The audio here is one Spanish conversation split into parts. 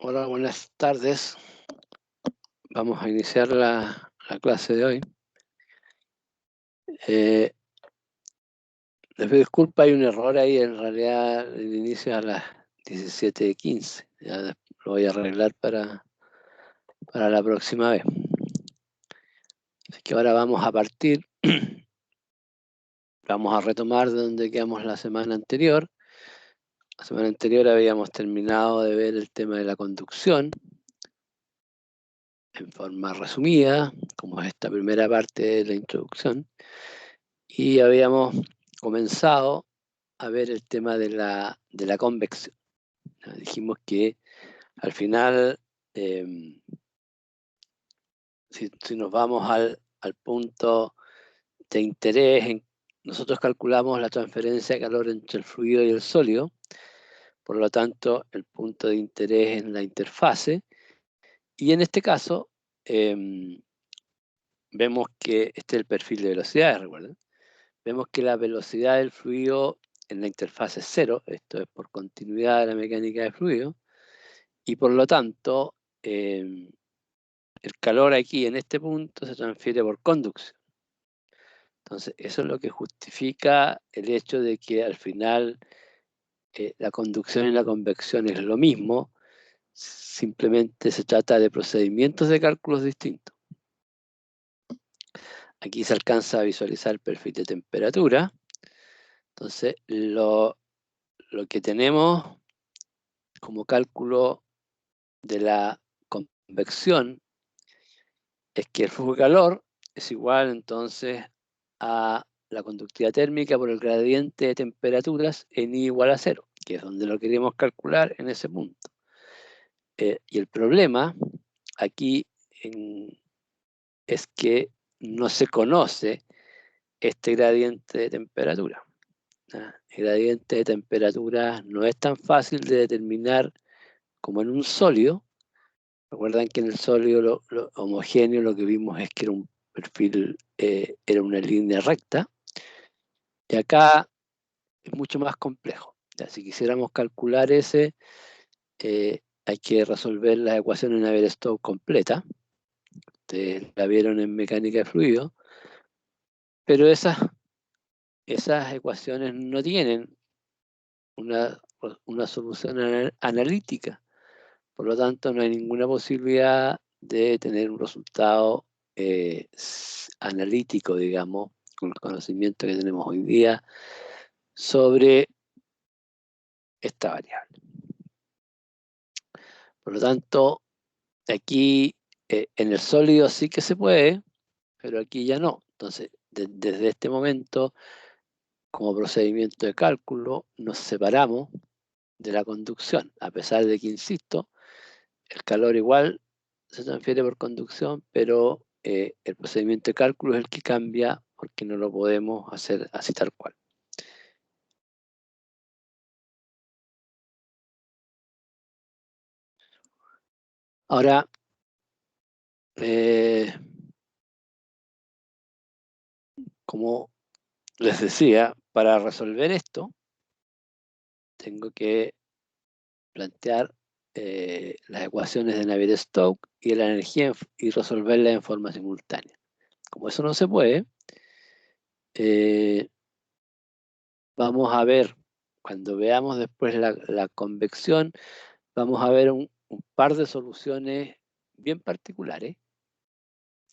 Hola, buenas tardes. Vamos a iniciar la clase de hoy. Les pido disculpas, hay un error ahí, en realidad el inicio es a las 17:15. Ya lo voy a arreglar para la próxima vez. Así que ahora vamos a partir. Vamos a retomar de donde quedamos la semana anterior. La semana anterior habíamos terminado de ver el tema de la conducción en forma resumida, como es esta primera parte de la introducción, y habíamos comenzado a ver el tema de la convección. Dijimos que al final, si nos vamos al punto de interés, nosotros calculamos la transferencia de calor entre el fluido y el sólido, por lo tanto el punto de interés es la interfase, y en este caso vemos que este es el perfil de velocidades, recuerden. Vemos que la velocidad del fluido en la interfase es cero, esto es por continuidad de la mecánica de fluido, y por lo tanto el calor aquí en este punto se transfiere por conducción. Entonces eso es lo que justifica el hecho de que al final la conducción y la convección es lo mismo, simplemente se trata de procedimientos de cálculos distintos. Aquí se alcanza a visualizar el perfil de temperatura. Entonces lo que tenemos como cálculo de la convección es que el flujo de calor es igual entonces a la conductividad térmica por el gradiente de temperaturas en I igual a 0, que es donde lo queremos calcular en ese punto. Y el problema aquí es que no se conoce este gradiente de temperatura. El gradiente de temperatura no es tan fácil de determinar como en un sólido. Recuerdan que en el sólido lo homogéneo lo que vimos es que era un perfil, era una línea recta, y acá es mucho más complejo. Ya, si quisiéramos calcular ese, hay que resolver la ecuación en Navier-Stokes completa. Ustedes la vieron en mecánica de fluido, pero esas ecuaciones no tienen una solución analítica. Por lo tanto, no hay ninguna posibilidad de tener un resultado analítico, digamos, con el conocimiento que tenemos hoy día sobre esta variable. Por lo tanto, aquí en el sólido sí que se puede, pero aquí ya no. Entonces, desde este momento, como procedimiento de cálculo, nos separamos de la conducción, a pesar de que, insisto, el calor igual se transfiere por conducción, pero el procedimiento de cálculo es el que cambia porque no lo podemos hacer así tal cual. Ahora, como les decía, para resolver esto, tengo que plantear las ecuaciones de Navier-Stokes y la energía y resolverlas en forma simultánea. Como eso no se puede, vamos a ver, cuando veamos después la convección, vamos a ver un par de soluciones bien particulares,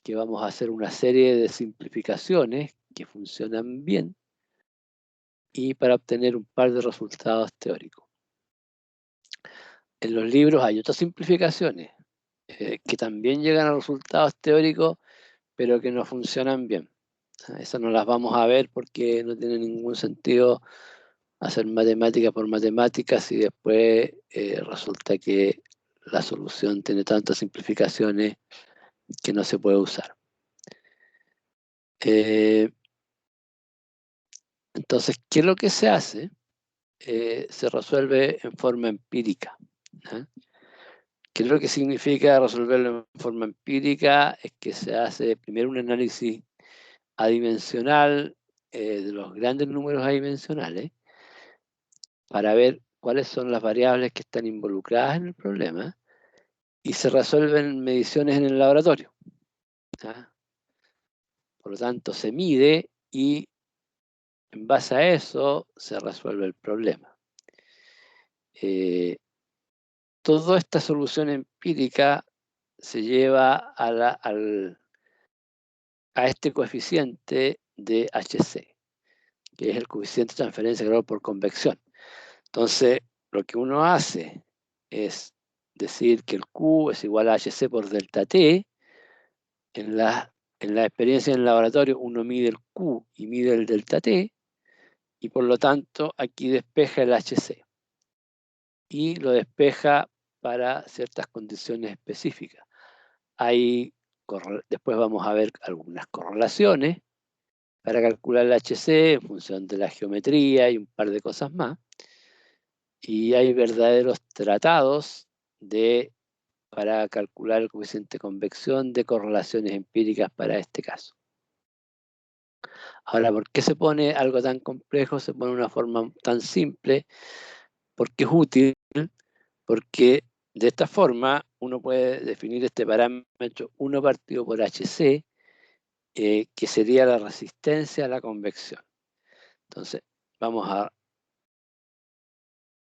que vamos a hacer una serie de simplificaciones que funcionan bien y para obtener un par de resultados teóricos. En los libros hay otras simplificaciones que también llegan a resultados teóricos, pero que no funcionan bien. Esas no las vamos a ver porque no tiene ningún sentido hacer matemática por matemáticas y después resulta que la solución tiene tantas simplificaciones que no se puede usar. Entonces, ¿qué es lo que se hace? Se resuelve en forma empírica. ¿Qué es lo que significa resolverlo en forma empírica? Es que se hace primero un análisis adimensional de los grandes números adimensionales para ver cuáles son las variables que están involucradas en el problema y se resuelven mediciones en el laboratorio. ¿Ah? Por lo tanto, se mide y en base a eso se resuelve el problema. Toda esta solución empírica se lleva a este coeficiente de HC, que es el coeficiente de transferencia de calor por convección. Entonces, lo que uno hace es decir que el Q es igual a HC por delta T. En la experiencia en el laboratorio uno mide el Q y mide el delta T, y por lo tanto aquí despeja el HC. Y lo despeja para ciertas condiciones específicas. Después vamos a ver algunas correlaciones para calcular el HC en función de la geometría y un par de cosas más. Y hay verdaderos tratados para calcular el coeficiente de convección de correlaciones empíricas para este caso. Ahora, ¿por qué se pone algo tan complejo? Se pone de una forma tan simple, porque es útil, porque de esta forma uno puede definir este parámetro 1 partido por HC, que sería la resistencia a la convección. Entonces, vamos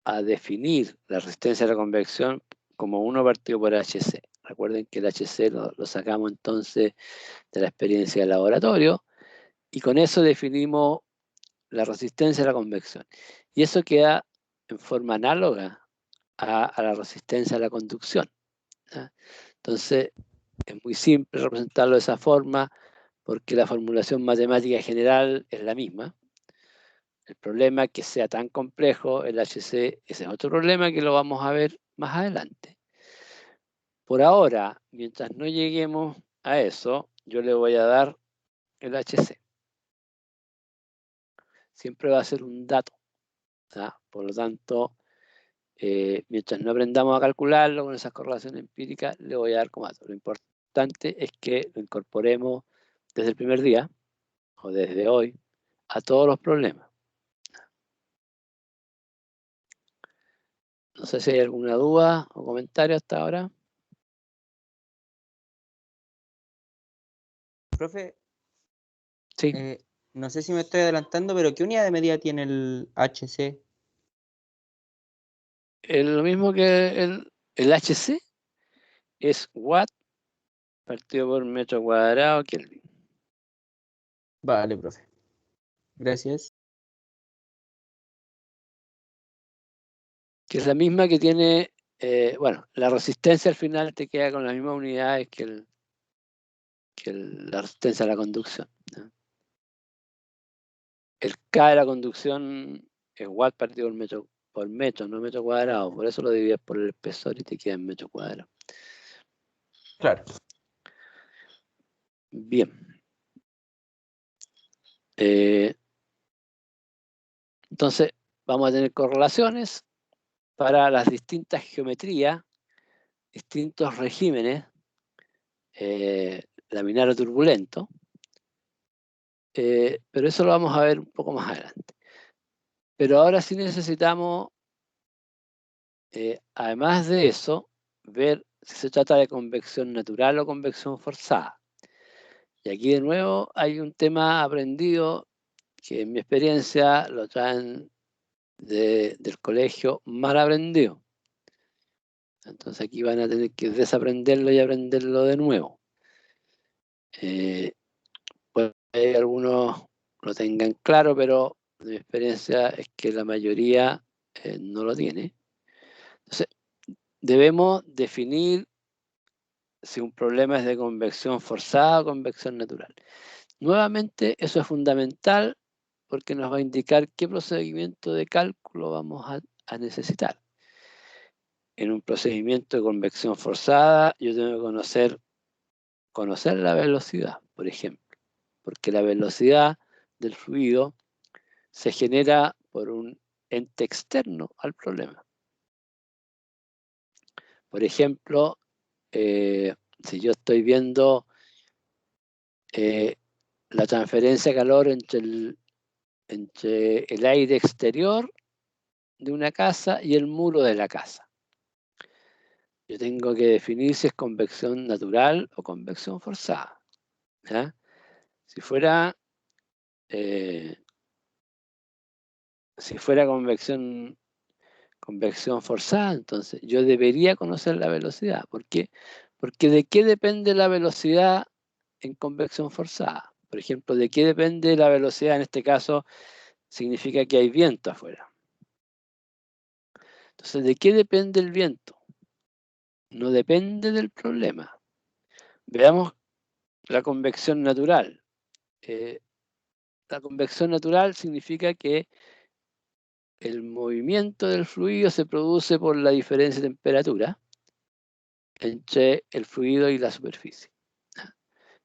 a definir la resistencia a la convección como 1 partido por HC. Recuerden que el HC lo sacamos entonces de la experiencia del laboratorio, y con eso definimos la resistencia a la convección. Y eso queda en forma análoga a la resistencia a la conducción. ¿Ya? Entonces, es muy simple representarlo de esa forma, porque la formulación matemática general es la misma. El problema es que sea tan complejo el HC, ese es otro problema que lo vamos a ver más adelante. Por ahora, mientras no lleguemos a eso, yo le voy a dar el HC. Siempre va a ser un dato. ¿Ya? Por lo tanto, mientras no aprendamos a calcularlo con esas correlaciones empíricas, le voy a dar como dato. Lo importante es que lo incorporemos desde el primer día, o desde hoy, a todos los problemas. No sé si hay alguna duda o comentario hasta ahora. Profe, Sí. no sé si me estoy adelantando, pero ¿qué unidad de medida tiene el HC? Lo mismo que el HC es watt partido por metro cuadrado Kelvin. Vale, profe. Gracias. Que es la misma que tiene, bueno, la resistencia al final te queda con las mismas unidades que la resistencia a la conducción, ¿no? El K de la conducción es watt partido por metro, no metro cuadrado. Por eso lo divides por el espesor y te queda en metro cuadrado. Claro. Bien. Entonces, vamos a tener correlaciones para las distintas geometrías, distintos regímenes, laminar o turbulento. Pero eso lo vamos a ver un poco más adelante. Pero ahora sí necesitamos, además de eso, ver si se trata de convección natural o convección forzada. Y aquí de nuevo hay un tema aprendido que en mi experiencia lo traen del colegio mal aprendido. Entonces aquí van a tener que desaprenderlo y aprenderlo de nuevo. Puede que algunos lo tengan claro, pero mi experiencia es que la mayoría no lo tiene. Entonces, debemos definir si un problema es de convección forzada o convección natural. Nuevamente, eso es fundamental porque nos va a indicar qué procedimiento de cálculo vamos a necesitar. En un procedimiento de convección forzada, yo tengo que conocer la velocidad, por ejemplo, porque la velocidad del fluido se genera por un ente externo al problema. Por ejemplo, si yo estoy viendo la transferencia de calor entre el aire exterior de una casa y el muro de la casa. yo tengo que definir si es convección natural o convección forzada. ¿Ya? Si fuera convección forzada, entonces yo debería conocer la velocidad. ¿Por qué? Porque ¿de qué depende la velocidad en convección forzada? Por ejemplo, ¿de qué depende la velocidad? En este caso, significa que hay viento afuera. Entonces, ¿de qué depende el viento? No depende del problema. Veamos la convección natural. La convección natural significa que el movimiento del fluido se produce por la diferencia de temperatura entre el fluido y la superficie.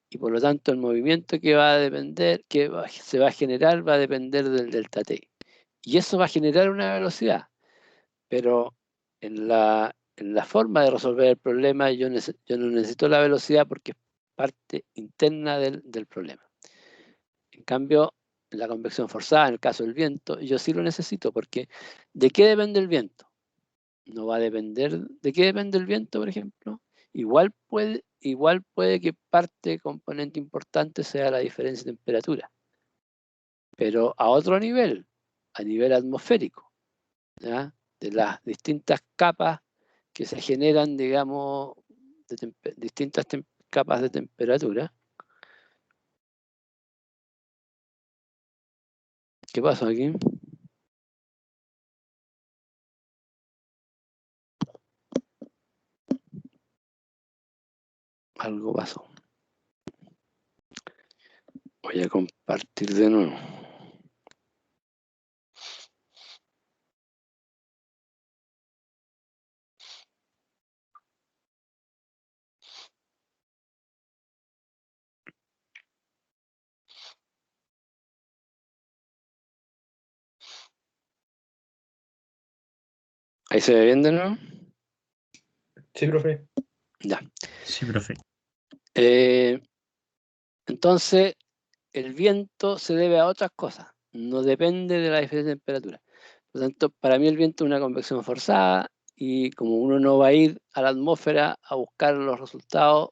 Y por lo tanto el movimiento que va a depender, se va a generar, va a depender del delta T. Y eso va a generar una velocidad. Pero en la forma de resolver el problema yo no necesito la velocidad porque es parte interna del problema. En cambio, en la convección forzada, en el caso del viento, yo sí lo necesito porque ¿de qué depende el viento? No va a depender. ¿De qué depende el viento, por ejemplo? Igual puede que parte componente importante sea la diferencia de temperatura, pero a otro nivel, a nivel atmosférico, ¿ya? De las distintas capas que se generan, digamos, de distintas capas de temperatura. ¿Qué pasó aquí? Algo pasó. Voy a compartir de nuevo. ¿Ahí se ve bien de nuevo? Sí, profe. Ya. Sí, profe. Entonces, el viento se debe a otras cosas, no depende de la diferencia de temperatura. Por lo tanto, para mí el viento es una convección forzada y como uno no va a ir a la atmósfera a buscar los resultados,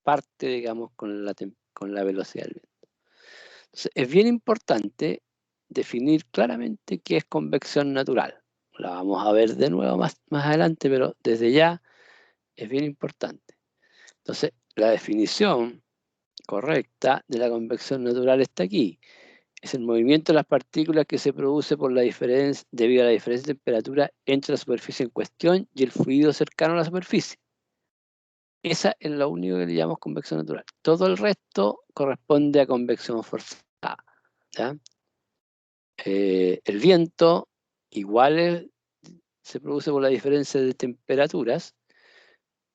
parte, digamos, con la velocidad del viento. Entonces, es bien importante definir claramente qué es convección natural. La vamos a ver de nuevo más adelante, pero desde ya es bien importante. Entonces, la definición correcta de la convección natural está aquí. Es el movimiento de las partículas que se produce debido a la diferencia de temperatura entre la superficie en cuestión y el fluido cercano a la superficie. Esa es lo único que le llamamos convección natural. Todo el resto corresponde a convección forzada. ¿Ya? El viento igual se produce por la diferencia de temperaturas,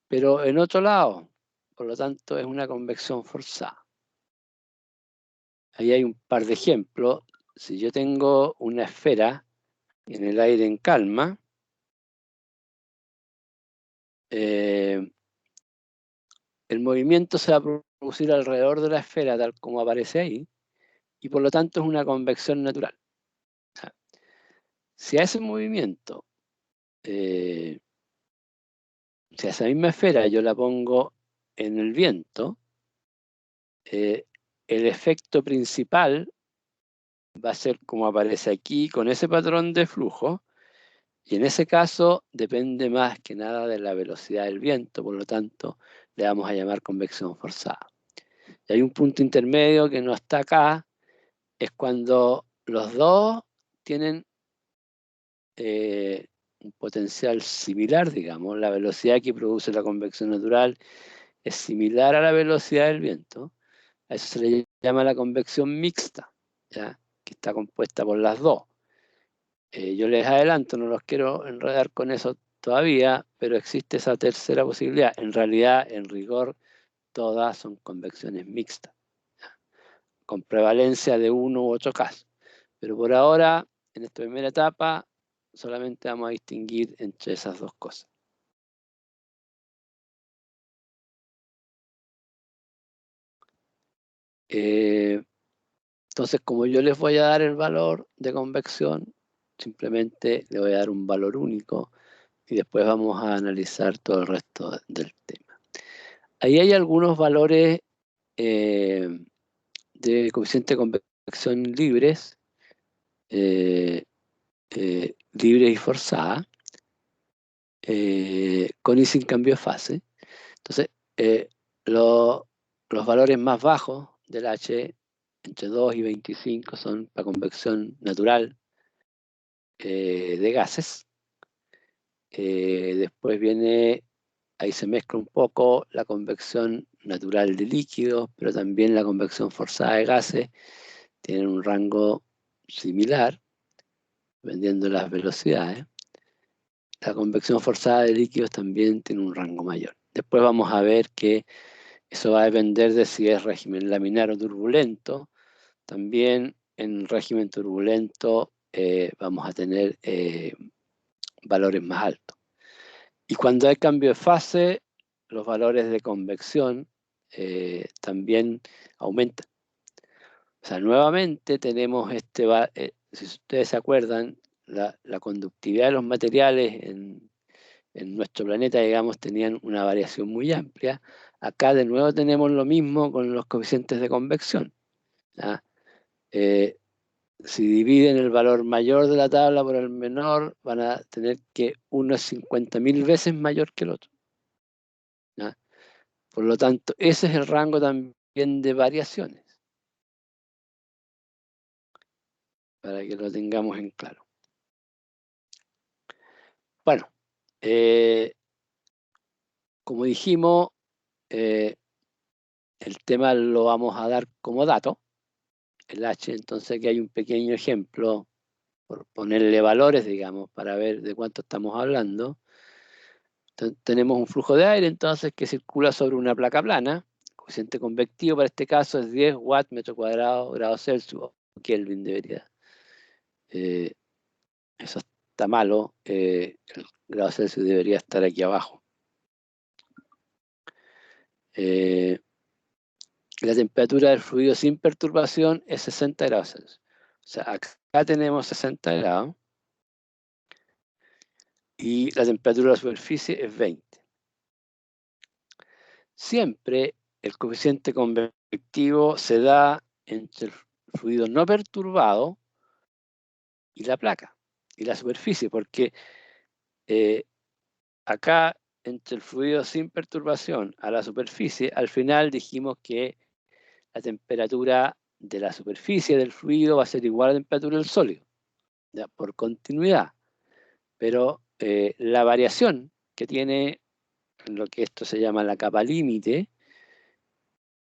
pero en otro lado. Por lo tanto, es una convección forzada. Ahí hay un par de ejemplos. Si yo tengo una esfera en el aire en calma, el movimiento se va a producir alrededor de la esfera tal como aparece ahí, y por lo tanto es una convección natural. O sea, si a ese movimiento, si a esa misma esfera yo la pongo en el viento, el efecto principal va a ser como aparece aquí, con ese patrón de flujo, y en ese caso depende más que nada de la velocidad del viento, por lo tanto le vamos a llamar convección forzada. Y hay un punto intermedio que no está acá, es cuando los dos tienen un potencial similar, digamos, la velocidad que produce la convección natural es similar a la velocidad del viento. A eso se le llama la convección mixta, ¿ya? Que está compuesta por las dos. Yo les adelanto, no los quiero enredar con eso todavía, pero existe esa tercera posibilidad. En realidad, en rigor, todas son convecciones mixtas, ¿ya? Con prevalencia de uno u otro caso. Pero por ahora, en esta primera etapa, solamente vamos a distinguir entre esas dos cosas. Entonces, como yo les voy a dar el valor de convección, simplemente le voy a dar un valor único y después vamos a analizar todo el resto del tema. Ahí hay algunos valores de coeficiente de convección libres, libres y forzadas, con y sin cambio de fase. Entonces, los valores más bajos del H, entre 2 y 25, son para convección natural de gases. Después viene, ahí se mezcla un poco la convección natural de líquidos, pero también la convección forzada de gases. Tienen un rango similar, dependiendo de las velocidades. La convección forzada de líquidos también tiene un rango mayor. Después vamos a ver que eso va a depender de si es régimen laminar o turbulento. También en régimen turbulento vamos a tener valores más altos. Y cuando hay cambio de fase, los valores de convección también aumentan. O sea, nuevamente tenemos si ustedes se acuerdan, la conductividad de los materiales en nuestro planeta, digamos, tenían una variación muy amplia. Acá de nuevo tenemos lo mismo con los coeficientes de convección. ¿Ya? Si dividen el valor mayor de la tabla por el menor, van a tener que uno es 50.000 veces mayor que el otro. ¿Ya? Por lo tanto, ese es el rango también de variaciones, para que lo tengamos en claro. Bueno, como dijimos, el tema lo vamos a dar como dato, el H. Entonces aquí hay un pequeño ejemplo, por ponerle valores, digamos, para ver de cuánto estamos hablando. Tenemos un flujo de aire, entonces, que circula sobre una placa plana. El coeficiente convectivo para este caso es 10 watts metro cuadrado, grados Celsius, o Kelvin debería. Eso está malo. El grado Celsius debería estar aquí abajo. La temperatura del fluido sin perturbación es 60 grados Celsius. O sea, acá tenemos 60 grados. Y la temperatura de la superficie es 20. Siempre el coeficiente convectivo se da entre el fluido no perturbado y la placa, y la superficie, porque acá entre el fluido sin perturbación a la superficie, al final dijimos que la temperatura de la superficie del fluido va a ser igual a la temperatura del sólido, ¿ya? Por continuidad. Pero la variación que tiene lo que esto se llama la capa límite,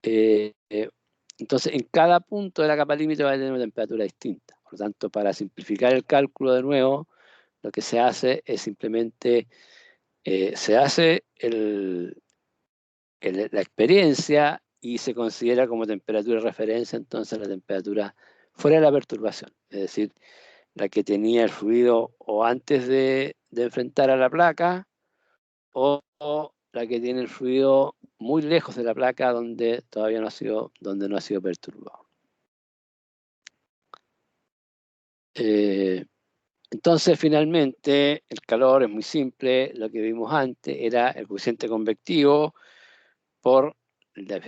entonces en cada punto de la capa límite va a tener una temperatura distinta. Por lo tanto, para simplificar el cálculo de nuevo, lo que se hace es simplemente, se hace la experiencia y se considera como temperatura de referencia entonces la temperatura fuera de la perturbación, es decir, la que tenía el fluido o antes de enfrentar a la placa, o la que tiene el fluido muy lejos de la placa donde todavía no ha sido perturbado. Entonces, finalmente, el calor es muy simple. Lo que vimos antes era el coeficiente convectivo por la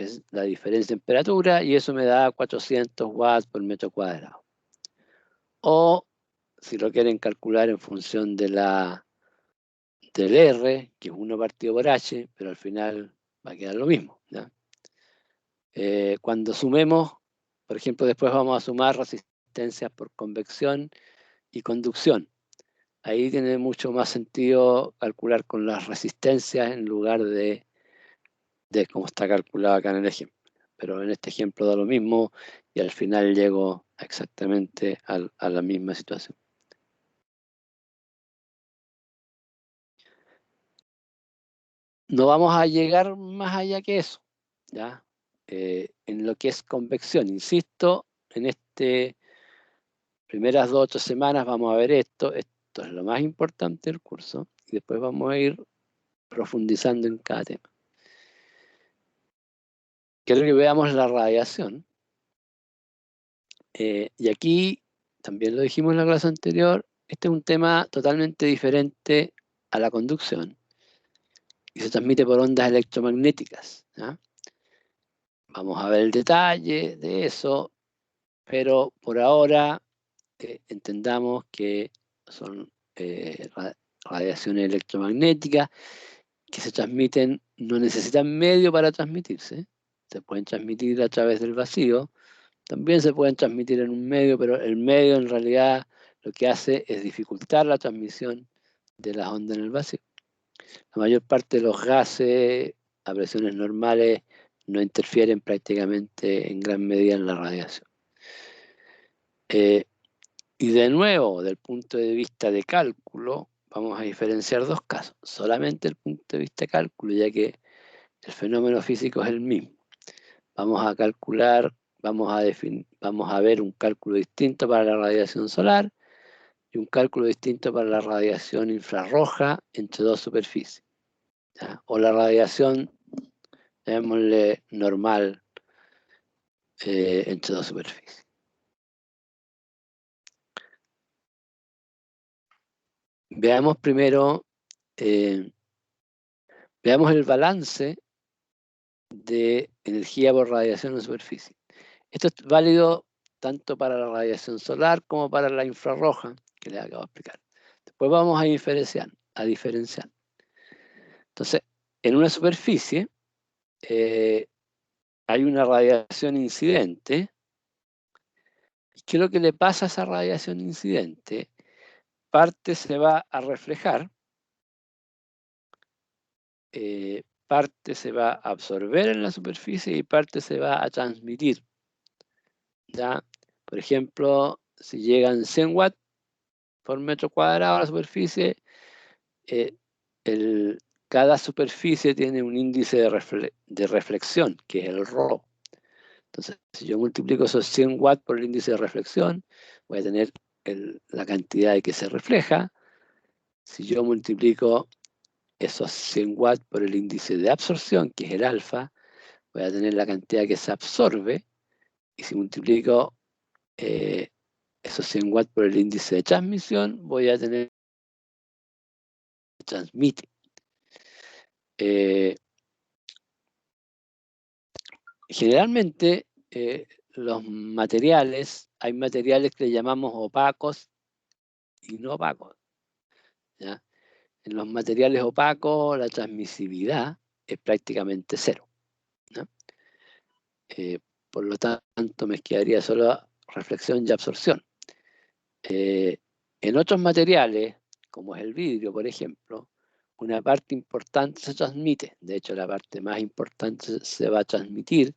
diferencia de temperatura, y eso me da 400 watts por metro cuadrado. O, si lo quieren calcular en función del R, que es 1 partido por H, pero al final va a quedar lo mismo, ¿ya? Cuando sumemos, por ejemplo, después vamos a sumar resistencias por convección y conducción. Ahí tiene mucho más sentido calcular con las resistencias en lugar de cómo está calculado acá en el ejemplo. Pero en este ejemplo da lo mismo y al final llego exactamente a la misma situación. No vamos a llegar más allá que eso, ¿ya? En lo que es convección, insisto, en primeras 2 o 3 semanas vamos a ver esto es lo más importante del curso, y después vamos a ir profundizando en cada tema. Quiero que veamos la radiación. Y aquí, también lo dijimos en la clase anterior, este es un tema totalmente diferente a la conducción y se transmite por ondas electromagnéticas, ¿ya? Vamos a ver el detalle de eso, pero por ahora entendamos que son radiaciones electromagnéticas que se transmiten, no necesitan medio para transmitirse. Se pueden transmitir a través del vacío, también se pueden transmitir en un medio, pero el medio en realidad lo que hace es dificultar la transmisión de las ondas en el vacío. La mayor parte de los gases a presiones normales no interfieren prácticamente en gran medida en la radiación. Y de nuevo, del punto de vista de cálculo, vamos a diferenciar dos casos. Solamente el punto de vista de cálculo, ya que el fenómeno físico es el mismo. Vamos a calcular, vamos a ver un cálculo distinto para la radiación solar y un cálculo distinto para la radiación infrarroja entre dos superficies, ¿ya? O la radiación, llamémosle normal, entre dos superficies. Veamos primero, veamos el balance de energía por radiación en superficie. Esto es válido tanto para la radiación solar como para la infrarroja, que les acabo de explicar. Después vamos a diferenciar. Entonces, en una superficie hay una radiación incidente. ¿Qué es lo que le pasa a esa radiación incidente? Parte se va a reflejar, parte se va a absorber en la superficie y parte se va a transmitir, ¿ya? Por ejemplo, si llegan 100 watts por metro cuadrado a la superficie, cada superficie tiene un índice de reflexión, que es el Rho. Entonces, si yo multiplico esos 100 watts por el índice de reflexión, voy a tener la cantidad de que se refleja. Si yo multiplico esos 100 watts por el índice de absorción, que es el alfa, voy a tener la cantidad que se absorbe. Y si multiplico esos 100 watts por el índice de transmisión, voy a tener que transmite. Generalmente, los materiales, hay materiales que le llamamos opacos y no opacos, ¿ya? En los materiales opacos, la transmisividad es prácticamente cero, ¿no? Por lo tanto, me quedaría solo reflexión y absorción. En otros materiales, como es el vidrio, por ejemplo, una parte importante se transmite. De hecho, la parte más importante se va a transmitir.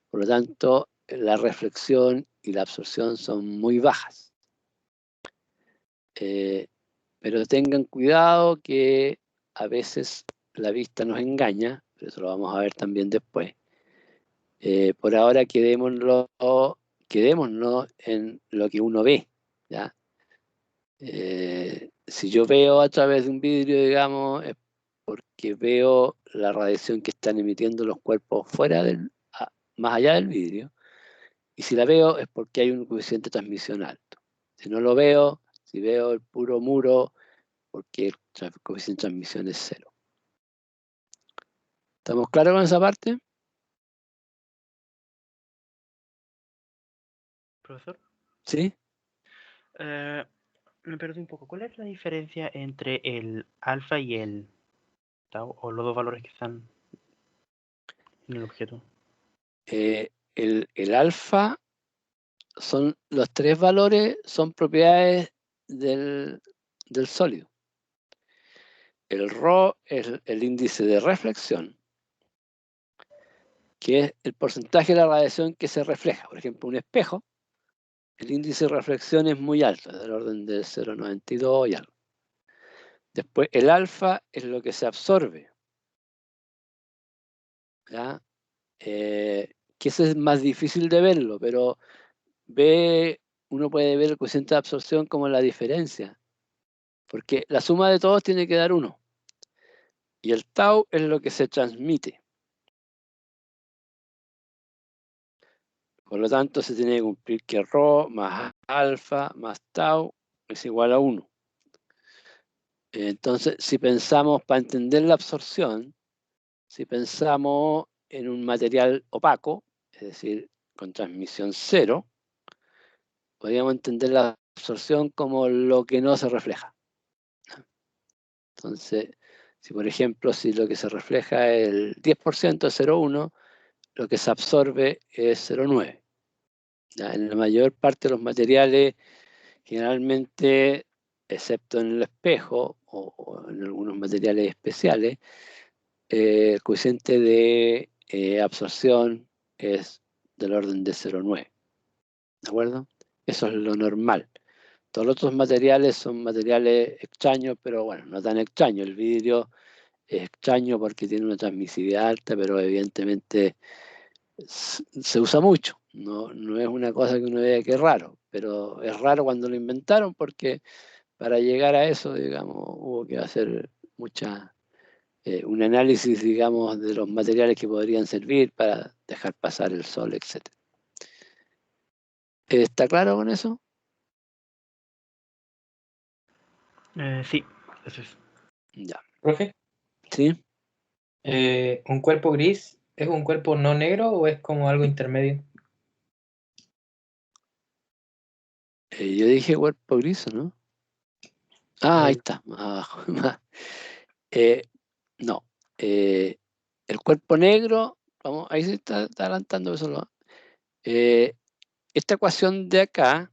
Por lo tanto, la reflexión y la absorción son muy bajas. Pero tengan cuidado que a veces la vista nos engaña, pero eso lo vamos a ver también después. Por ahora quedémonos en lo que uno ve, ¿ya? Si yo veo a través de un vidrio, digamos, es porque veo la radiación que están emitiendo los cuerpos más allá del vidrio. Y si la veo es porque hay un coeficiente de transmisión alto. Si no lo veo, si veo el puro muro, porque el coeficiente de transmisión es cero. ¿Estamos claros con esa parte? Profesor, ¿Sí? me perdí un poco. ¿Cuál es la diferencia entre el alfa y el tau, o los dos valores que están en el objeto? El alfa son los tres valores, son propiedades del sólido. El Rho es el índice de reflexión, que es el porcentaje de la radiación que se refleja. Por ejemplo, un espejo, el índice de reflexión es muy alto, del orden de 0,92 y algo. Después, el alfa es lo que se absorbe, ¿ya? Que eso es más difícil de verlo, pero uno puede ver el coeficiente de absorción como la diferencia, porque la suma de todos tiene que dar 1. Y el tau es lo que se transmite. Por lo tanto, se tiene que cumplir que Rho más alfa más tau es igual a 1. Entonces, si pensamos, para entender la absorción, si pensamos en un material opaco, es decir, con transmisión cero, podríamos entender la absorción como lo que no se refleja. Entonces, si por ejemplo, si lo que se refleja es el 10% es 0,1, lo que se absorbe es 0,9. En la mayor parte de los materiales, generalmente, excepto en el espejo o en algunos materiales especiales, el coeficiente de absorción es del orden de 0,9. ¿De acuerdo? Eso es lo normal. Todos los otros materiales son materiales extraños, pero bueno, no tan extraños. El vidrio es extraño porque tiene una transmisividad alta, pero evidentemente se usa mucho. No es una cosa que uno vea que es raro, pero es raro cuando lo inventaron porque para llegar a eso, digamos, hubo que hacer un análisis, digamos, de los materiales que podrían servir para dejar pasar el sol, etc. ¿Está claro con eso? Sí, eso es. Ya. Profe, ¿Sí? ¿un cuerpo gris es un cuerpo no negro o es como algo intermedio? Yo dije cuerpo gris, ¿no? Ah, ahí Eh, está, más abajo. Eh, no. El cuerpo negro, vamos, ahí se está adelantando eso. Esta ecuación de acá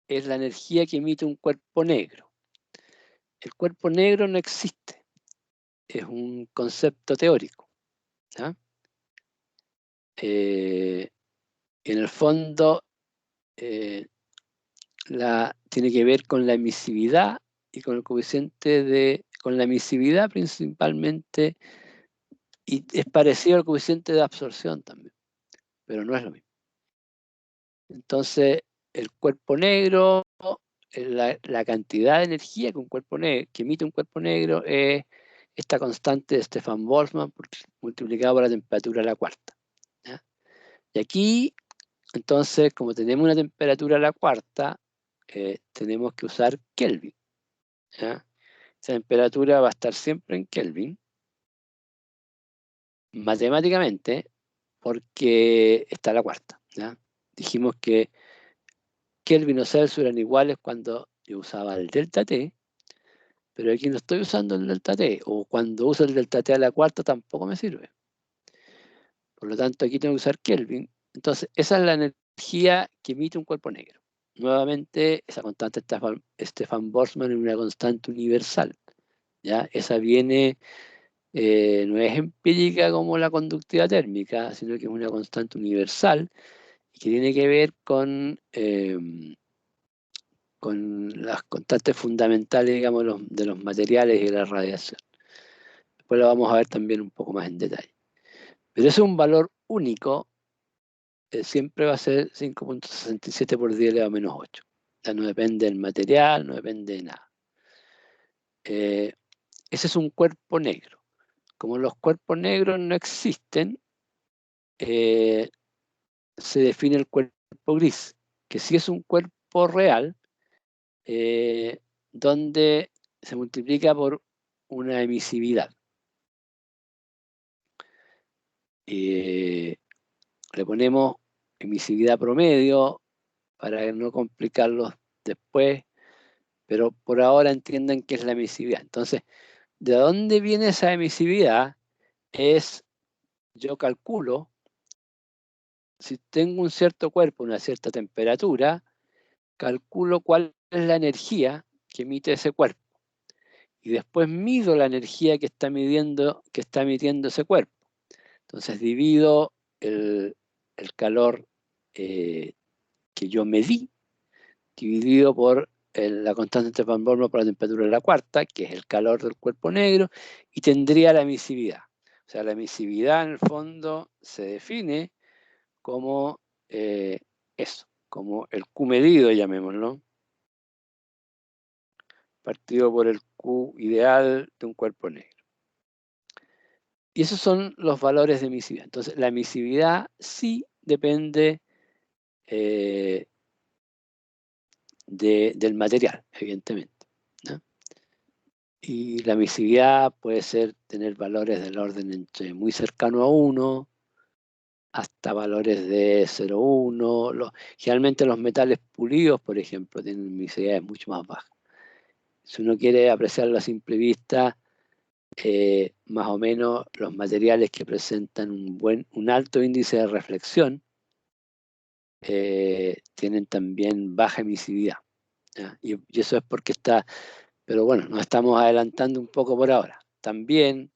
es la energía que emite un cuerpo negro. El cuerpo negro no existe, es un concepto teórico. ¿Ya? En el fondo, tiene que ver con la emisividad y con el coeficiente con la emisividad principalmente, y es parecido al coeficiente de absorción también, pero no es lo mismo. Entonces, el cuerpo negro, la cantidad de energía que emite un cuerpo negro es esta constante de Stefan Boltzmann multiplicado por la temperatura a la cuarta. ¿Ya? Y aquí, entonces, como tenemos una temperatura a la cuarta, tenemos que usar Kelvin. ¿Ya? Esa temperatura va a estar siempre en Kelvin, matemáticamente, porque está a la cuarta. ¿Ya? Dijimos que Kelvin o Celsius eran iguales cuando yo usaba el delta T, pero aquí no estoy usando el delta T, o cuando uso el delta T a la cuarta tampoco me sirve. Por lo tanto, aquí tengo que usar Kelvin. Entonces, esa es la energía que emite un cuerpo negro. Nuevamente, esa constante Stefan Boltzmann es una constante universal. ¿Ya? Esa viene, no es empírica como la conductividad térmica, sino que es una constante universal y que tiene que ver con las constantes fundamentales, digamos, de los materiales y de la radiación. Después lo vamos a ver también un poco más en detalle. Pero ese es un valor único, siempre va a ser 5.67 por 10 elevado a menos 8. O sea, no depende del material, no depende de nada. Ese es un cuerpo negro. Como los cuerpos negros no existen, se define el cuerpo gris, que sí es un cuerpo real, donde se multiplica por una emisividad. Le ponemos emisividad promedio para no complicarlos después, pero por ahora entiendan qué es la emisividad. Entonces, ¿de dónde viene esa emisividad? Yo calculo, si tengo un cierto cuerpo, una cierta temperatura, calculo cuál es la energía que emite ese cuerpo. Y después mido la energía que está emitiendo ese cuerpo. Entonces divido el calor que yo medí, dividido por la constante de Van Boltzmann por la temperatura de la cuarta, que es el calor del cuerpo negro, y tendría la emisividad. O sea, la emisividad en el fondo se define como eso, como el Q medido, llamémoslo, partido por el Q ideal de un cuerpo negro. Y esos son los valores de emisividad. Entonces, la emisividad sí depende del material, evidentemente, ¿no? Y la emisividad puede tener valores del orden entre muy cercano a 1 hasta valores de 0,1. Generalmente los metales pulidos, por ejemplo, tienen emisividades mucho más bajas. Si uno quiere apreciarlo a simple vista, más o menos los materiales que presentan un alto índice de reflexión tienen también baja emisividad. ¿Ya? Y eso es porque está, pero bueno, nos estamos adelantando un poco por ahora. También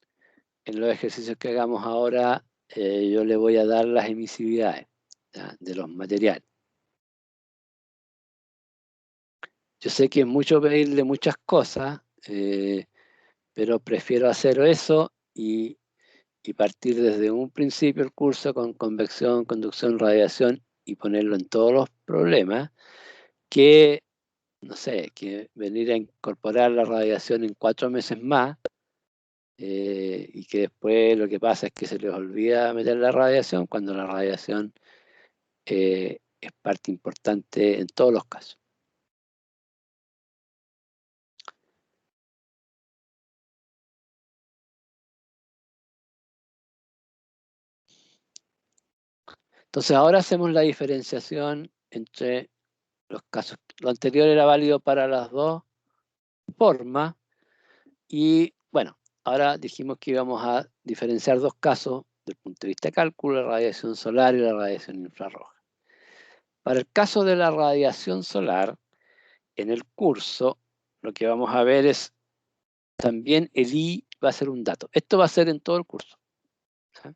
en los ejercicios que hagamos ahora, yo le voy a dar las emisividades, ¿ya?, de los materiales. Yo sé que es mucho pedirle muchas cosas, pero prefiero hacer eso y partir desde un principio el curso con convección, conducción, radiación y ponerlo en todos los problemas, que, no sé, que venir a incorporar la radiación en 4 meses más, y que después lo que pasa es que se les olvida meter la radiación cuando la radiación es parte importante en todos los casos. Entonces ahora hacemos la diferenciación entre los casos. Lo anterior era válido para las dos formas y bueno, ahora dijimos que íbamos a diferenciar dos casos desde el punto de vista de cálculo, la radiación solar y la radiación infrarroja. Para el caso de la radiación solar, en el curso lo que vamos a ver es también el I va a ser un dato. Esto va a ser en todo el curso. ¿Sí?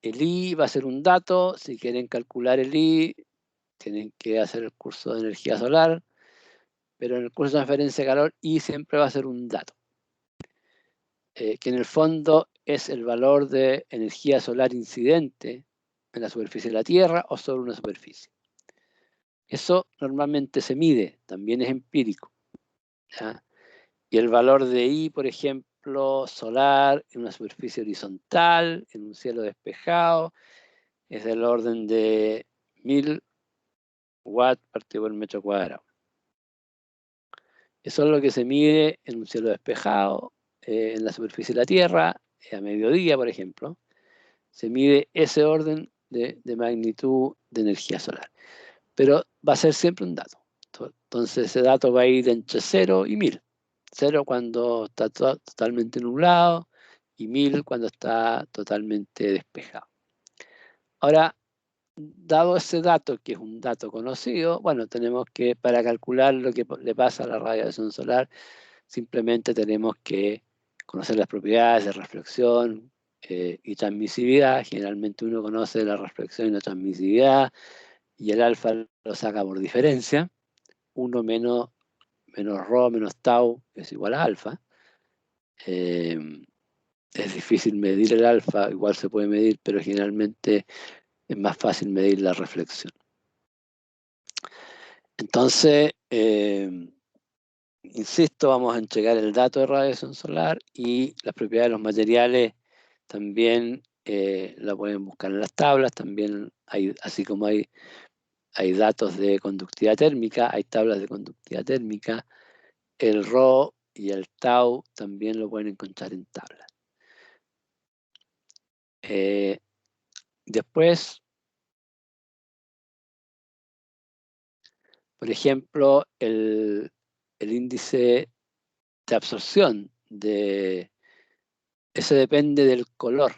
El I va a ser un dato. Si quieren calcular el I, tienen que hacer el curso de energía solar, pero en el curso de transferencia de calor, I siempre va a ser un dato, que en el fondo es el valor de energía solar incidente en la superficie de la Tierra o sobre una superficie. Eso normalmente se mide, también es empírico, ¿ya? Y el valor de I, por ejemplo, solar en una superficie horizontal, en un cielo despejado, es del orden de 1000 watts partido por metro cuadrado. Eso es lo que se mide en un cielo despejado, en la superficie de la Tierra, a mediodía, por ejemplo. Se mide ese orden de magnitud de energía solar. Pero va a ser siempre un dato. Entonces ese dato va a ir entre 0 y 1000. 0 cuando está totalmente nublado y 1000 cuando está totalmente despejado. Ahora, dado ese dato, que es un dato conocido, bueno, tenemos que, para calcular lo que le pasa a la radiación solar, simplemente tenemos que conocer las propiedades de reflexión y transmisividad. Generalmente uno conoce la reflexión y la transmisividad, y el alfa lo saca por diferencia. 1 menos rho menos tau es igual a alfa. Es difícil medir el alfa, igual se puede medir, pero generalmente es más fácil medir la reflexión. Entonces, insisto, vamos a entregar el dato de radiación solar y las propiedades de los materiales también la pueden buscar en las tablas. También hay, así como hay datos de conductividad térmica, hay tablas de conductividad térmica. El Rho y el Tau también lo pueden encontrar en tablas. Después, por ejemplo, el índice de absorción ese depende del color.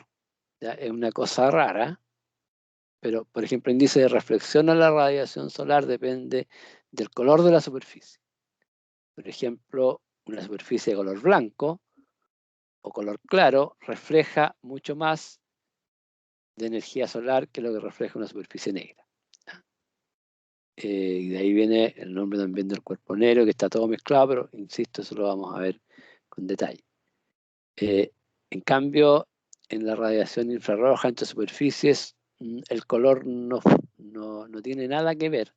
¿Ya? Es una cosa rara, pero por ejemplo, el índice de reflexión a la radiación solar depende del color de la superficie. Por ejemplo, una superficie de color blanco o color claro refleja mucho más de energía solar que lo que refleja una superficie negra. Y de ahí viene el nombre también del cuerpo negro, que está todo mezclado, pero insisto, eso lo vamos a ver con detalle. En cambio, en la radiación infrarroja entre superficies, el color no tiene nada que ver,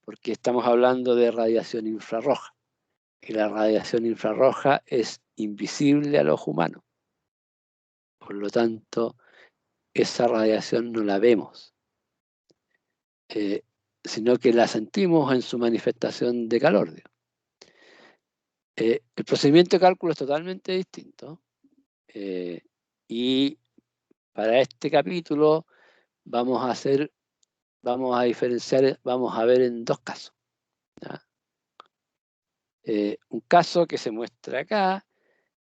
porque estamos hablando de radiación infrarroja, y la radiación infrarroja es invisible al ojo humano. Por lo tanto, esa radiación no la vemos, sino que la sentimos en su manifestación de calor. El procedimiento de cálculo es totalmente distinto. Y para este capítulo vamos a diferenciar, vamos a ver en dos casos. ¿Ya? Un caso que se muestra acá,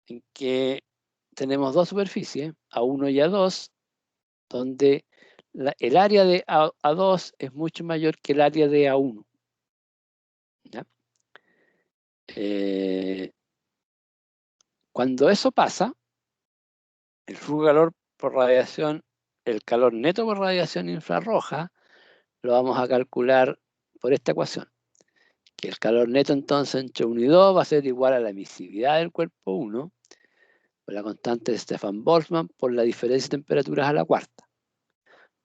en que tenemos dos superficies, A1 y A2, donde el área de A2 es mucho mayor que el área de A1. ¿Ya? Cuando eso pasa, el flujo de calor por radiación, el calor neto por radiación infrarroja, lo vamos a calcular por esta ecuación. Que el calor neto entonces entre 1 y 2 va a ser igual a la emisividad del cuerpo 1, por la constante de Stefan-Boltzmann, por la diferencia de temperaturas a la cuarta.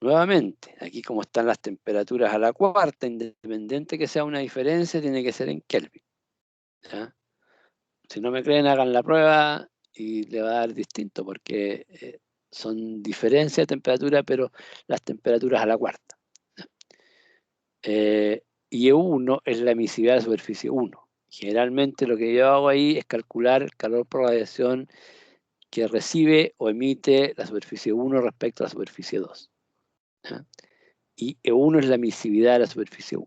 Nuevamente, aquí como están las temperaturas a la cuarta, independiente que sea una diferencia, tiene que ser en Kelvin. ¿Ya? Si no me creen, hagan la prueba y le va a dar distinto, porque son diferencias de temperatura, pero las temperaturas a la cuarta. Y E1 es la emisividad de la superficie 1. Generalmente lo que yo hago ahí es calcular el calor por radiación que recibe o emite la superficie 1 respecto a la superficie 2. ¿Ya? Y E1 es la emisividad de la superficie 1.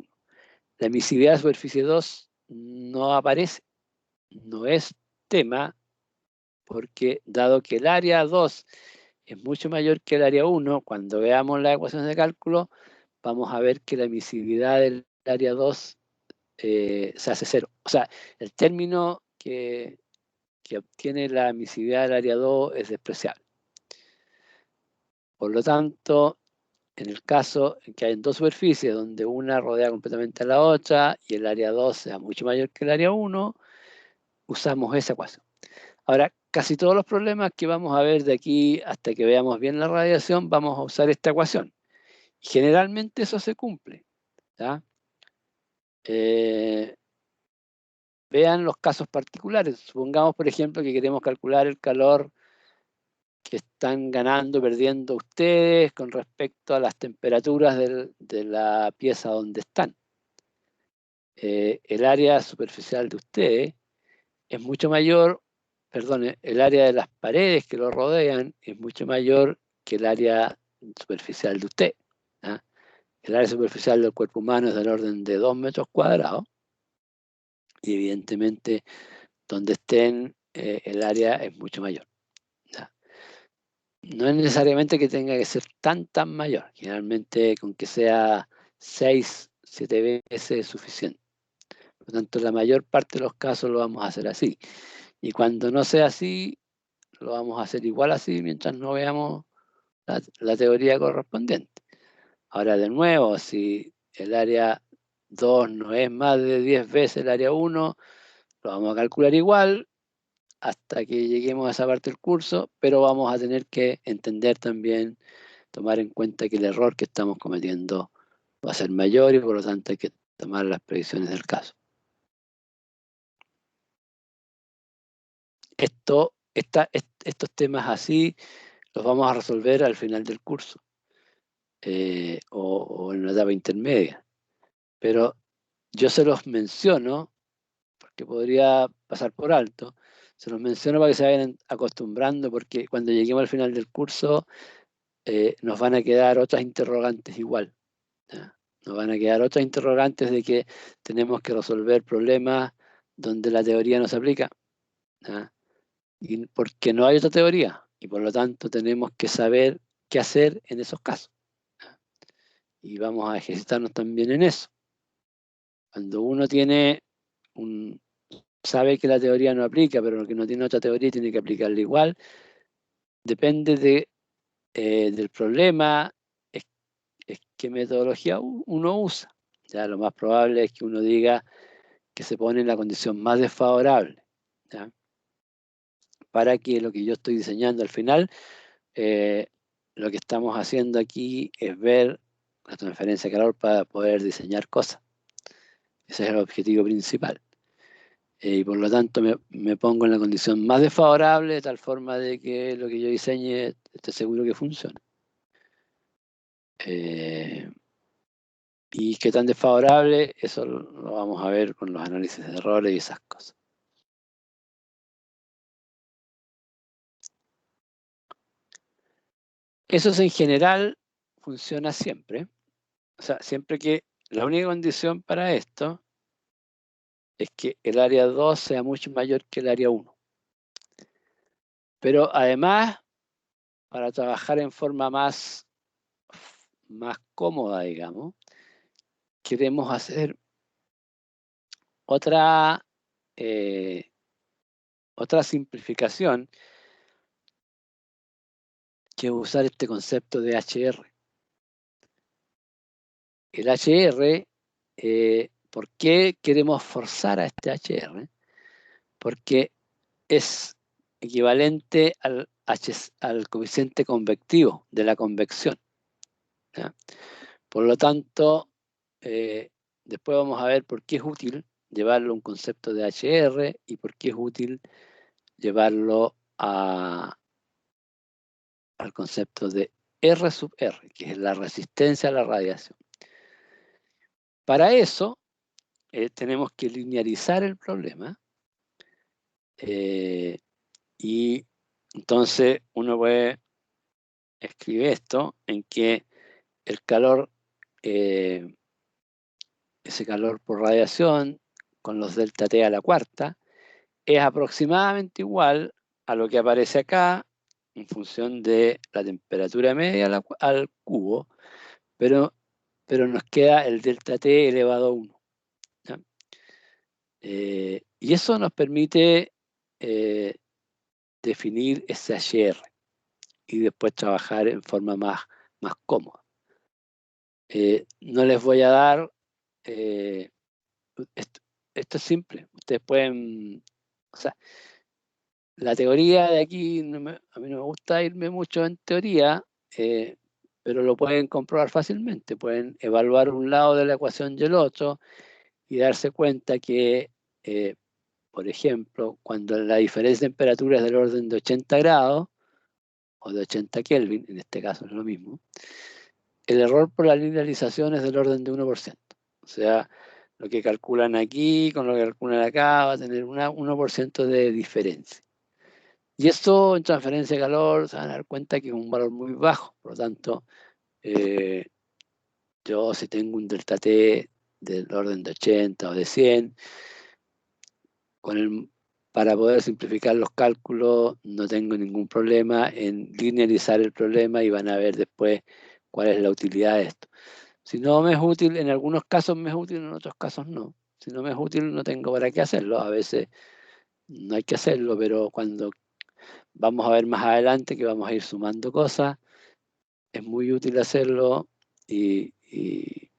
La emisividad de la superficie 2 no aparece, no es tema, porque dado que el área 2 es mucho mayor que el área 1, cuando veamos las ecuaciones de cálculo, vamos a ver que la emisividad del área 2 se hace cero. O sea, el término que obtiene la emisividad del área 2 es despreciable. Por lo tanto, en el caso en que hay dos superficies donde una rodea completamente a la otra y el área 2 sea mucho mayor que el área 1, usamos esa ecuación. Ahora, casi todos los problemas que vamos a ver de aquí hasta que veamos bien la radiación, vamos a usar esta ecuación. Y generalmente eso se cumple. ¿Ya? Vean los casos particulares. Supongamos, por ejemplo, que queremos calcular el calor que están ganando, perdiendo ustedes con respecto a las temperaturas de la pieza donde están. El área superficial de ustedes es mucho mayor, perdón, el área de las paredes que lo rodean es mucho mayor que el área superficial de usted. ¿Ah? El área superficial del cuerpo humano es del orden de 2 metros cuadrados y evidentemente donde estén el área es mucho mayor. ¿Ya? No es necesariamente que tenga que ser tan mayor. Generalmente con que sea 6, 7 veces es suficiente. Por lo tanto, la mayor parte de los casos lo vamos a hacer así. Y cuando no sea así, lo vamos a hacer igual así mientras no veamos la teoría correspondiente. Ahora, de nuevo, si el área 2 no es más de 10 veces el área 1, lo vamos a calcular igual hasta que lleguemos a esa parte del curso, pero vamos a tener que entender también, tomar en cuenta que el error que estamos cometiendo va a ser mayor y por lo tanto hay que tomar las previsiones del caso. Estos temas así los vamos a resolver al final del curso o en una etapa intermedia. Pero yo se los menciono, porque podría pasar por alto, se los menciono para que se vayan acostumbrando, porque cuando lleguemos al final del curso nos van a quedar otras interrogantes igual. ¿Ya? Nos van a quedar otras interrogantes de que tenemos que resolver problemas donde la teoría no se aplica. ¿Ya? Y porque no hay otra teoría. Y por lo tanto tenemos que saber qué hacer en esos casos. ¿Ya? Y vamos a ejercitarnos también en eso. Cuando uno sabe que la teoría no aplica, pero que no tiene otra teoría tiene que aplicarla igual, depende del problema, es qué metodología uno usa. Ya lo más probable es que uno diga que se pone en la condición más desfavorable, ¿ya? Para que lo que yo estoy diseñando al final, lo que estamos haciendo aquí es ver la transferencia de calor para poder diseñar cosas. Ese es el objetivo principal. Y por lo tanto me pongo en la condición más desfavorable de tal forma de que lo que yo diseñe esté seguro que funcione. Y qué tan desfavorable, eso lo vamos a ver con los análisis de errores y esas cosas. Eso en general funciona siempre. O sea, siempre que la única condición para esto es que el área 2 sea mucho mayor que el área 1. Pero además, para trabajar en forma más cómoda, digamos, queremos hacer otra simplificación, que es usar este concepto de HR. El HR, ¿por qué queremos forzar a este HR? Porque es equivalente al coeficiente convectivo de la convección, ¿ya? Por lo tanto, después vamos a ver por qué es útil llevarlo a un concepto de HR y por qué es útil llevarlo al concepto de R sub R, que es la resistencia a la radiación. Para eso, tenemos que linearizar el problema, y entonces uno puede escribir esto en que el calor, ese calor por radiación con los delta T a la cuarta, es aproximadamente igual a lo que aparece acá en función de la temperatura media al cubo, pero nos queda el delta T elevado a 1. Y eso nos permite definir ese HR y después trabajar en forma más cómoda. No les voy a dar, esto es simple, ustedes pueden, o sea, la teoría de aquí, a mí no me gusta irme mucho en teoría, pero lo pueden comprobar fácilmente, pueden evaluar un lado de la ecuación y el otro y darse cuenta que, por ejemplo, cuando la diferencia de temperatura es del orden de 80 grados, o de 80 Kelvin, en este caso es lo mismo, el error por la linealización es del orden de 1%. O sea, lo que calculan aquí con lo que calculan acá va a tener 1% de diferencia. Y esto en transferencia de calor se van a dar cuenta que es un valor muy bajo. Por lo tanto, yo si tengo un delta T del orden de 80 o de 100, para poder simplificar los cálculos no tengo ningún problema en linealizar el problema y van a ver después cuál es la utilidad de esto. Si no me es útil, en algunos casos me es útil, en otros casos no. Si no me es útil, no tengo para qué hacerlo. A veces no hay que hacerlo, pero cuando vamos a ver más adelante que vamos a ir sumando cosas, es muy útil hacerlo y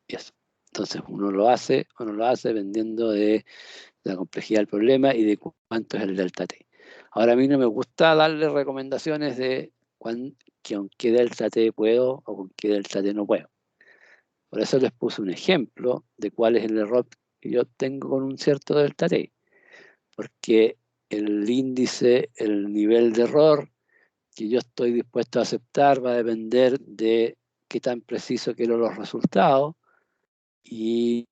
eso. Entonces uno lo hace o no lo hace dependiendo de la complejidad del problema y de cuánto es el delta T. Ahora a mí no me gusta darle recomendaciones de con qué delta T puedo o con qué delta T no puedo. Por eso les puse un ejemplo de cuál es el error que yo tengo con un cierto delta T. Porque el índice, el nivel de error que yo estoy dispuesto a aceptar va a depender de qué tan preciso quiero los resultados y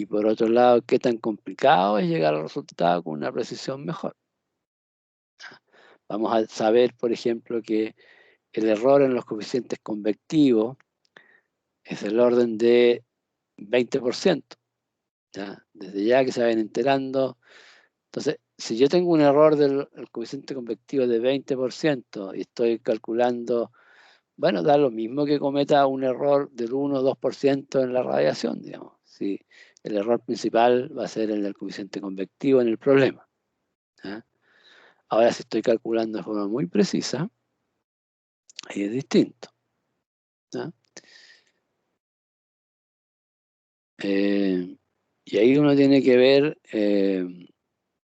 por otro lado, qué tan complicado es llegar al resultado con una precisión mejor. Vamos a saber, por ejemplo, que el error en los coeficientes convectivos es del orden de 20%. ¿Ya? Desde ya que se vayan enterando. Entonces, si yo tengo un error del coeficiente convectivo de 20% y estoy calculando, bueno, da lo mismo que cometa un error del 1 o 2% en la radiación, digamos. Si el error principal va a ser el del coeficiente convectivo en el problema. ¿Ya? Ahora, si estoy calculando de forma muy precisa, ahí es distinto. ¿Ya? Y ahí uno tiene que ver,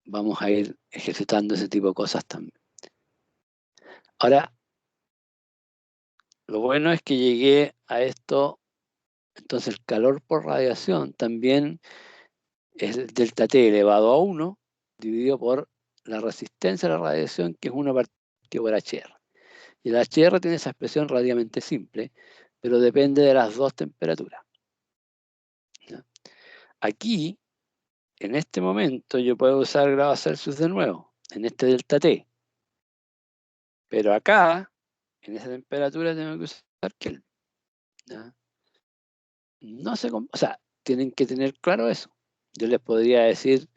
vamos a ir ejercitando ese tipo de cosas también. Ahora, lo bueno es que llegué a esto, entonces el calor por radiación también es el delta T elevado a 1 dividido por la resistencia a la radiación, que es 1 partido por HR. Y el HR tiene esa expresión relativamente simple, pero depende de las dos temperaturas. ¿Ya? Aquí, en este momento, yo puedo usar grados Celsius de nuevo, en este delta T. Pero acá, en esa temperatura tengo que usar Kelvin. ¿Ya? No se, o sea, tienen que tener claro eso. Yo les podría decir,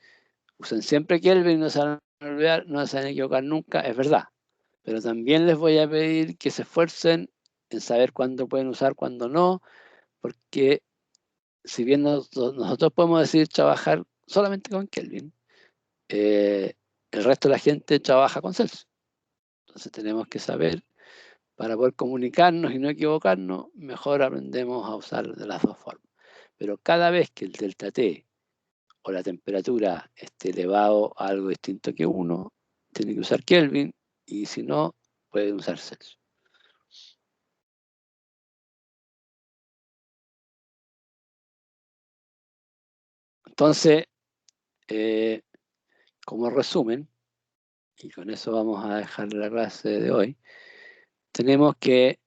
usen siempre Kelvin, no se van a olvidar, no se van a equivocar nunca, es verdad. Pero también les voy a pedir que se esfuercen en saber cuándo pueden usar, cuándo no, porque si bien nosotros podemos decidir trabajar solamente con Kelvin, el resto de la gente trabaja con Celsius. Entonces tenemos que saber, para poder comunicarnos y no equivocarnos, mejor aprendemos a usar de las dos formas. Pero cada vez que el delta T o la temperatura esté elevado a algo distinto que 1, tiene que usar Kelvin, y si no, puede usar Celsius. Entonces, como resumen, y con eso vamos a dejar la clase de hoy, tenemos que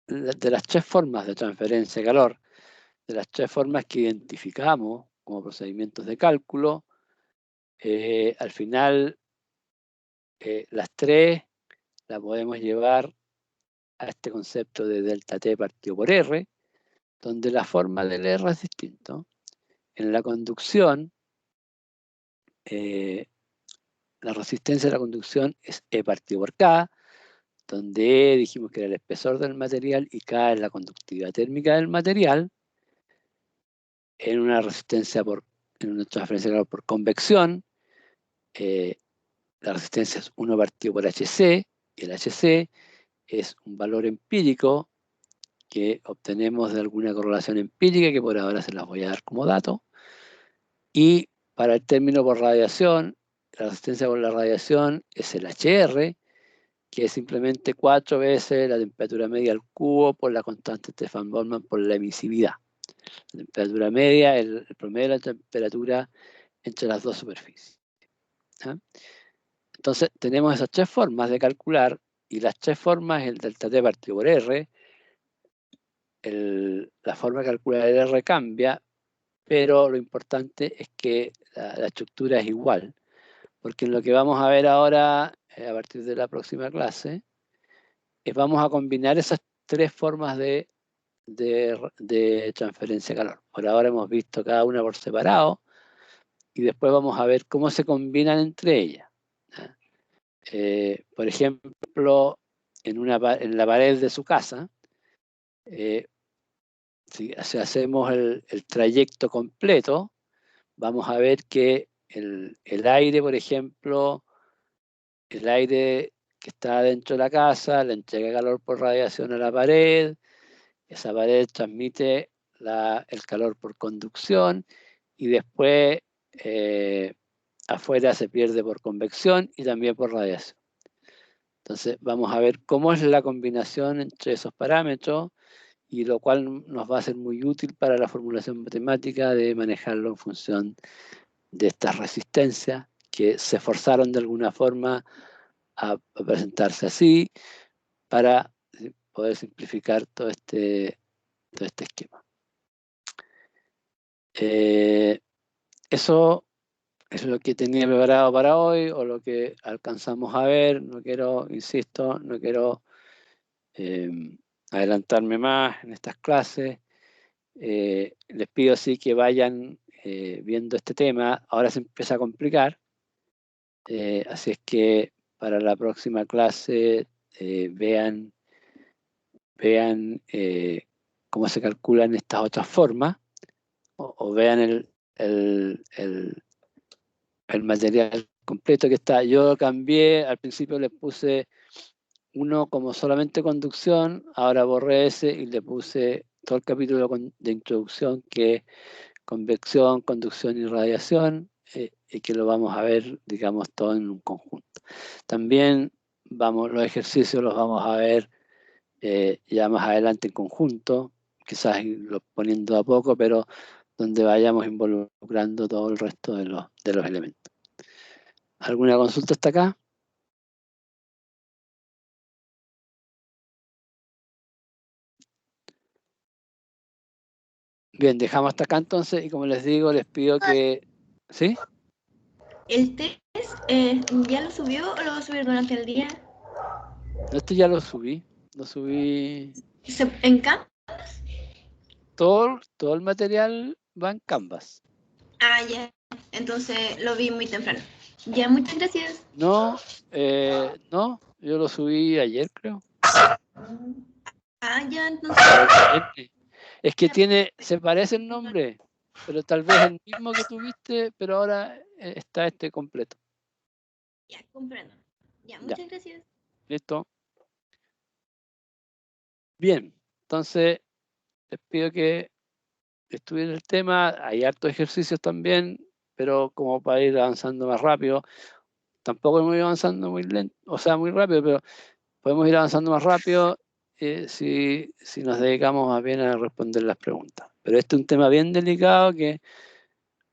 de las 3 formas de transferencia de calor, de las 3 formas que identificamos como procedimientos de cálculo, al final las 3 las podemos llevar a este concepto de delta T partido por R, donde la forma del R es distinto. En la conducción, la resistencia de la conducción es E partido por K, donde E dijimos que era el espesor del material y K es la conductividad térmica del material. En una resistencia en una transferencia de calor por convección, la resistencia es 1 partido por HC, y el HC es un valor empírico que obtenemos de alguna correlación empírica, que por ahora se las voy a dar como dato. Y para el término por radiación, la resistencia por la radiación es el HR, que es simplemente 4 veces la temperatura media al cubo por la constante Stefan-Boltzmann por la emisividad. La temperatura media es el promedio de la temperatura entre las dos superficies. ¿Ah? Entonces, tenemos esas 3 formas de calcular, y las 3 formas, el delta T partido por R, la forma de calcular el R cambia, pero lo importante es que la estructura es igual, porque en lo que vamos a ver ahora, a partir de la próxima clase, vamos a combinar esas 3 formas de transferencia de calor. Por ahora hemos visto cada una por separado, y después vamos a ver cómo se combinan entre ellas. Por ejemplo, en la pared de su casa, si hacemos el trayecto completo, vamos a ver que el aire, por ejemplo, el aire que está dentro de la casa le entrega calor por radiación a la pared, esa pared transmite el calor por conducción, y después afuera se pierde por convección y también por radiación. Entonces vamos a ver cómo es la combinación entre esos parámetros, y lo cual nos va a ser muy útil para la formulación matemática de manejarlo en función de estas resistencias que se forzaron de alguna forma a presentarse así para poder simplificar todo este esquema. Eso es lo que tenía preparado para hoy, o lo que alcanzamos a ver. No quiero, insisto, no quiero adelantarme más en estas clases. Les pido sí que vayan viendo este tema. Ahora se empieza a complicar, así es que para la próxima clase vean cómo se calculan estas otras formas, o vean el material completo que está. Yo cambié, al principio le puse uno como solamente conducción, ahora borré ese y le puse todo el capítulo de introducción, que es convección, conducción y radiación, y que lo vamos a ver, digamos, todo en un conjunto. También los ejercicios los vamos a ver ya más adelante en conjunto, quizás los poniendo a poco, pero donde vayamos involucrando todo el resto de los elementos. ¿Alguna consulta hasta acá? Bien, dejamos hasta acá entonces, y como les digo, les pido que... ¿Sí? ¿El test ya lo subió o lo va a subir durante el día? Este ya lo subí. Lo subí. ¿En Canva? Todo el material va en Canvas. Ah, ya. Entonces lo vi muy temprano. Ya, muchas gracias. No, no, yo lo subí ayer, creo. Ah, ya, entonces. Es que se parece el nombre, pero tal vez el mismo que tuviste, pero ahora está este completo. Ya, comprendo. Ya, muchas gracias. ¿Listo? Bien, entonces les pido que estudien el tema. Hay hartos ejercicios también, pero como para ir avanzando más rápido. Tampoco hemos ido avanzando muy lento, o sea, muy rápido, pero podemos ir avanzando más rápido si nos dedicamos más bien a responder las preguntas. Pero este es un tema bien delicado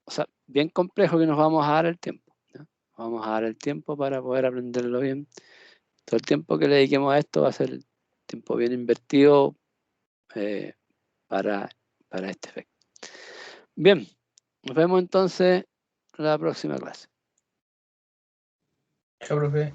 o sea, bien complejo que nos vamos a dar el tiempo, ¿no? Vamos a dar el tiempo para poder aprenderlo bien. Todo el tiempo que le dediquemos a esto va a ser tiempo bien invertido para este efecto. Bien, nos vemos entonces en la próxima clase. Chao, profe.